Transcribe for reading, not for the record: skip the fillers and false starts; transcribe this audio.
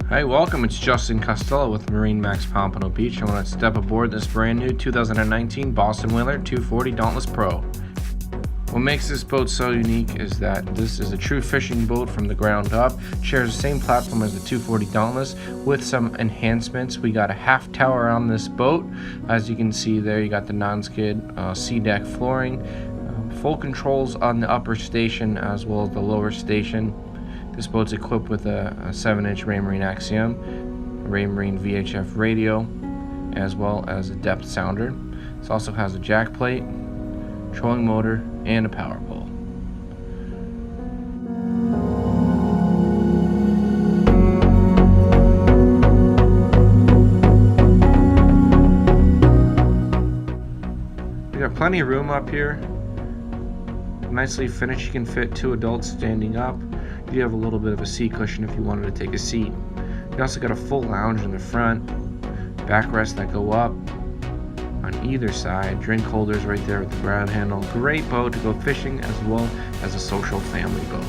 Hi, welcome. It's Justin Costello with MarineMax Pompano Beach. I want to step aboard this brand new 2019 Boston Whaler 240 Dauntless Pro. What makes this boat so unique is that this is a true fishing boat from the ground up. It shares the same platform as the 240 Dauntless with some enhancements. We got a half tower on this boat. As you can see there, you got the non-skid sea deck flooring, full controls on the upper station as well as the lower station. This boat's equipped with a 7-inch Raymarine Axiom, a Raymarine VHF radio, as well as a depth sounder. This also has a jack plate, trolling motor, and a power pole. We got plenty of room up here. Nicely finished. You can fit 2 adults standing up. You have a little bit of a seat cushion if you wanted to take a seat. You also got a full lounge in the front, backrests that go up on either side, drink holders right there with the grab handle. Great boat to go fishing as well as a social family boat.